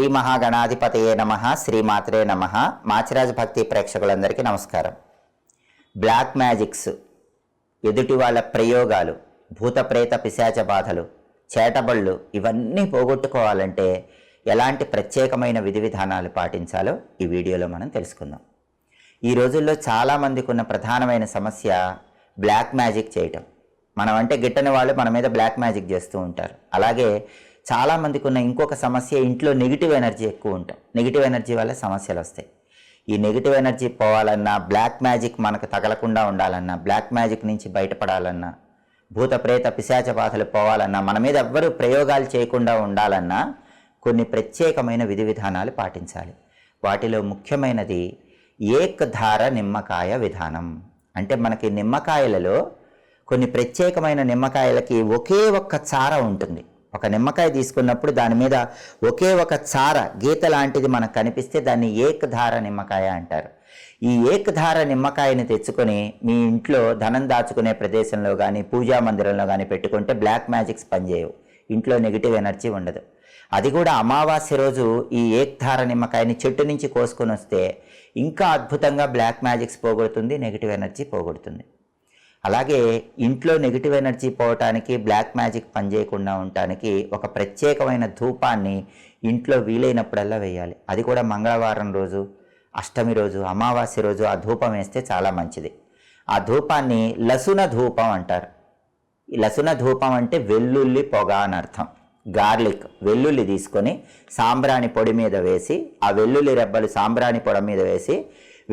శ్రీ మహాగణాధిపతయే నమః, శ్రీమాత్రే నమః. మాచిరాజ్ భక్తి ప్రేక్షకులందరికీ నమస్కారం. బ్లాక్ మ్యాజిక్స్, ఎదుటి వాళ్ళ ప్రయోగాలు, భూత ప్రేత పిశాచ బాధలు, చేటబళ్ళు ఇవన్నీ పోగొట్టుకోవాలంటే ఎలాంటి ప్రత్యేకమైన విధి విధానాలు పాటించాలో ఈ వీడియోలో మనం తెలుసుకుందాం. ఈ రోజుల్లో చాలామందికి ఉన్న ప్రధానమైన సమస్య బ్లాక్ మ్యాజిక్ చేయటం. మనం అంటే గిట్టని వాళ్ళు మన మీద బ్లాక్ మ్యాజిక్ చేస్తూ ఉంటారు. అలాగే చాలామందికి ఉన్న ఇంకొక సమస్య, ఇంట్లో నెగిటివ్ ఎనర్జీ ఎక్కువ ఉంటాం. నెగిటివ్ ఎనర్జీ వల్ల సమస్యలు వస్తాయి. ఈ నెగిటివ్ ఎనర్జీ పోవాలన్నా, బ్లాక్ మ్యాజిక్ మనకు తగలకుండా ఉండాలన్నా, బ్లాక్ మ్యాజిక్ నుంచి బయటపడాలన్నా, భూత ప్రేత పిశాచ బాధలు పోవాలన్నా, మన మీద ఎవ్వరూ ప్రయోగాలు చేయకుండా ఉండాలన్నా కొన్ని ప్రత్యేకమైన విధి విధానాలు పాటించాలి. వాటిలో ముఖ్యమైనది ఏకధార నిమ్మకాయ విధానం. అంటే మనకి నిమ్మకాయలలో కొన్ని ప్రత్యేకమైన నిమ్మకాయలకి ఒకే ఒక్క చార ఉంటుంది. ఒక నిమ్మకాయ తీసుకున్నప్పుడు దాని మీద ఒకే ఒక చార గీత లాంటిది మనకు కనిపిస్తే దాన్ని ఏకధార నిమ్మకాయ అంటారు. ఈ ఏకధార నిమ్మకాయని తెచ్చుకొని మీ ఇంట్లో ధనం దాచుకునే ప్రదేశంలో కానీ, పూజా మందిరంలో కానీ పెట్టుకుంటే బ్లాక్ మ్యాజిక్స్ పనిచేయవు. ఇంట్లో నెగిటివ్ ఎనర్జీ ఉండదు. అది కూడా అమావాస్య రోజు ఈ ఏకధార నిమ్మకాయని చెట్టు నుంచి కోసుకొని వస్తే ఇంకా అద్భుతంగా బ్లాక్ మ్యాజిక్స్ పోగొడుతుంది, నెగిటివ్ ఎనర్జీ పోగొడుతుంది. అలాగే ఇంట్లో నెగిటివ్ ఎనర్జీ పోవటానికి, బ్లాక్ మ్యాజిక్ పనిచేయకుండా ఉండటానికి ఒక ప్రత్యేకమైన ధూపాన్ని ఇంట్లో వీలైనప్పుడల్లా వేయాలి. అది కూడా మంగళవారం రోజు, అష్టమి రోజు, అమావాస్య రోజు ఆ ధూపం వేస్తే చాలా మంచిది. ఆ ధూపాన్ని లసున ధూపం అంటారు. ఈ లసున ధూపం అంటే వెల్లుల్లి పొగ అని అర్థం. గార్లిక్, వెల్లుల్లి తీసుకొని సాంబ్రాణి పొడి మీద వేసి, ఆ వెల్లుల్లి రెబ్బలు సాంబ్రాణి పొడి మీద వేసి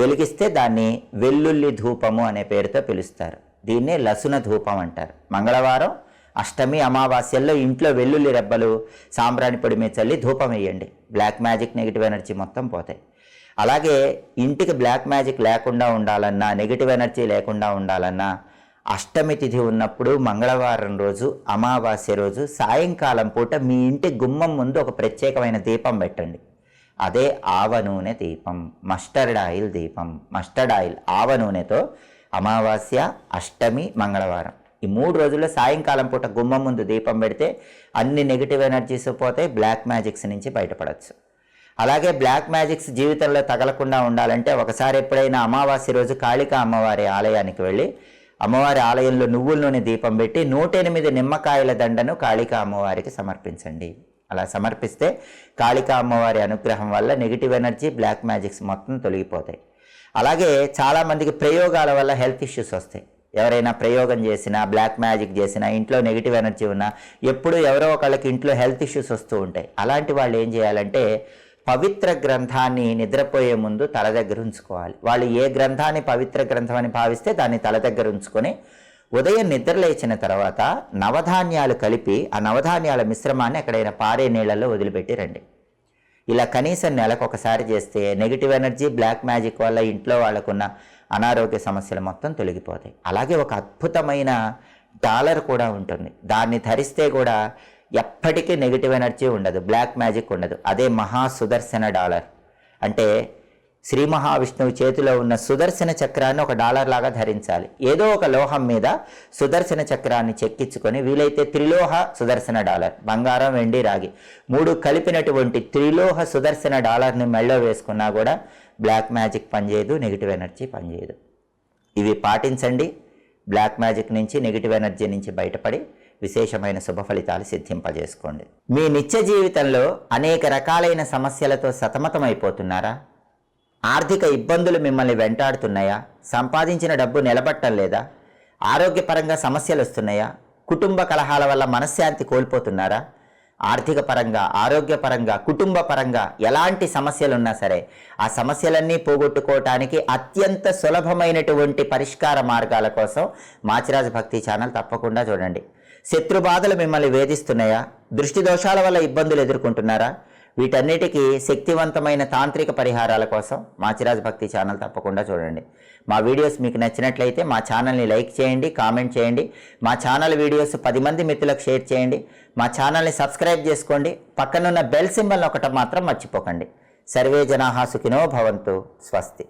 వెలిగిస్తే దాన్ని వెల్లుల్లి ధూపము అనే పేరుతో పిలుస్తారు. దీన్నే లసున ధూపం అంటారు. మంగళవారం, అష్టమి, అమావాస్యల్లో ఇంట్లో వెల్లుల్లి రెబ్బలు సాంబ్రాణి పొడి మీద చల్లి ధూపం వేయండి. బ్లాక్ మ్యాజిక్, నెగిటివ్ ఎనర్జీ మొత్తం పోతాయి. అలాగే ఇంటికి బ్లాక్ మ్యాజిక్ లేకుండా ఉండాలన్నా, నెగిటివ్ ఎనర్జీ లేకుండా ఉండాలన్నా, అష్టమి తిథి ఉన్నప్పుడు మంగళవారం రోజు, అమావాస్య రోజు సాయంకాలం పూట మీ ఇంటి గుమ్మం ముందు ఒక ప్రత్యేకమైన దీపం పెట్టండి. అదే ఆవ నూనె దీపం, మస్టర్డ్ ఆయిల్ దీపం. మస్టర్డ్ ఆయిల్, ఆవ నూనెతో అమావాస్య, అష్టమి, మంగళవారం ఈ 3 రోజుల్లో సాయంకాలం పూట గుమ్మం ముందు దీపం పెడితే అన్ని నెగిటివ్ ఎనర్జీస్ పోతే బ్లాక్ మ్యాజిక్స్ నుంచి బయటపడవచ్చు. అలాగే బ్లాక్ మ్యాజిక్స్ జీవితంలో తగలకుండా ఉండాలంటే ఒకసారి ఎప్పుడైనా అమావాస్య రోజు కాళికా అమ్మవారి ఆలయానికి వెళ్ళి, అమ్మవారి ఆలయంలో నువ్వుల నూనె దీపం పెట్టి 108 నిమ్మకాయల దండను కాళికా అమ్మవారికి సమర్పించండి. అలా సమర్పిస్తే కాళికా అమ్మవారి అనుగ్రహం వల్ల నెగిటివ్ ఎనర్జీ, బ్లాక్ మ్యాజిక్స్ మొత్తం తొలగిపోతాయి. అలాగే చాలామందికి ప్రయోగాల వల్ల హెల్త్ ఇష్యూస్ వస్తాయి. ఎవరైనా ప్రయోగం చేసినా, బ్లాక్ మ్యాజిక్ చేసినా, ఇంట్లో నెగిటివ్ ఎనర్జీ ఉన్నా ఎప్పుడూ ఎవరో ఒకళ్ళకి ఇంట్లో హెల్త్ ఇష్యూస్ వస్తూ ఉంటాయి. అలాంటి వాళ్ళు ఏం చేయాలంటే పవిత్ర గ్రంథాన్ని నిద్రపోయే ముందు తల దగ్గర ఉంచుకోవాలి. వాళ్ళు ఏ గ్రంథాన్ని పవిత్ర గ్రంథం అని భావిస్తే దాన్ని తల దగ్గర ఉంచుకొని ఉదయం నిద్ర లేచిన తర్వాత నవధాన్యాలు కలిపి ఆ నవధాన్యాల మిశ్రమాన్ని ఎక్కడైనా పారే నీళ్ళల్లో వదిలిపెట్టి రండి. ఇలా కనీసం నెలకు ఒకసారి చేస్తే నెగిటివ్ ఎనర్జీ, బ్లాక్ మ్యాజిక్ వల్ల ఇంట్లో వాళ్ళకున్న అనారోగ్య సమస్యలు మొత్తం తొలగిపోతాయి. అలాగే ఒక అద్భుతమైన డాలర్ కూడా ఉంటుంది. దాన్ని ధరిస్తే కూడా ఎప్పటికీ నెగిటివ్ ఎనర్జీ ఉండదు, బ్లాక్ మ్యాజిక్ ఉండదు. అదే మహా సుదర్శన డాలర్. అంటే శ్రీ మహావిష్ణువు చేతిలో ఉన్న సుదర్శన చక్రాన్ని ఒక డాలర్ లాగా ధరించాలి. ఏదో ఒక లోహం మీద సుదర్శన చక్రాన్ని చెక్కించుకొని, వీలైతే త్రిలోహ సుదర్శన డాలర్, బంగారం, వెండి, రాగి 3 కలిపినటువంటి త్రిలోహ సుదర్శన డాలర్ని మెళ్ళో వేసుకున్నా కూడా బ్లాక్ మ్యాజిక్ పనిచేయదు, నెగిటివ్ ఎనర్జీ పనిచేయదు. ఇవి పాటించండి. బ్లాక్ మ్యాజిక్ నుంచి, నెగిటివ్ ఎనర్జీ నుంచి బయటపడి విశేషమైన శుభ ఫలితాలు సిద్ధింపజేసుకోండి. మీ నిత్య జీవితంలో అనేక రకాలైన సమస్యలతో సతమతమైపోతున్నారా? ఆర్థిక ఇబ్బందులు మిమ్మల్ని వెంటాడుతున్నాయా? సంపాదించిన డబ్బు నిలబట్టం లేదా? ఆరోగ్యపరంగా సమస్యలు వస్తున్నాయా? కుటుంబ కలహాల వల్ల మనశ్శాంతి కోల్పోతున్నారా? ఆర్థిక పరంగా, ఆరోగ్యపరంగా, కుటుంబ పరంగా ఎలాంటి సమస్యలున్నా సరే ఆ సమస్యలన్నీ పోగొట్టుకోవటానికి అత్యంత సులభమైనటువంటి పరిష్కార మార్గాల కోసం మాచిరాజ్ భక్తి ఛానల్ తప్పకుండా చూడండి. శత్రు బాధలు మిమ్మల్ని వేధిస్తున్నాయా? దృష్టి దోషాల వల్ల ఇబ్బందులు ఎదుర్కొంటున్నారా? వీటన్నిటికీ శక్తివంతమైన తాంత్రిక పరిహారాల కోసం మాచిరాజ్ భక్తి ఛానల్ తప్పకుండా చూడండి. మా వీడియోస్ మీకు నచ్చినట్లయితే మా ఛానల్ని లైక్ చేయండి, కామెంట్ చేయండి. మా ఛానల్ వీడియోస్ 10 మంది మిత్రులకు షేర్ చేయండి. మా ఛానల్ని సబ్స్క్రైబ్ చేసుకోండి. పక్కనున్న బెల్ సింబల్ ఒకటి మాత్రం మర్చిపోకండి. సర్వే జనాః సుఖినో భవంతు. స్వస్తి.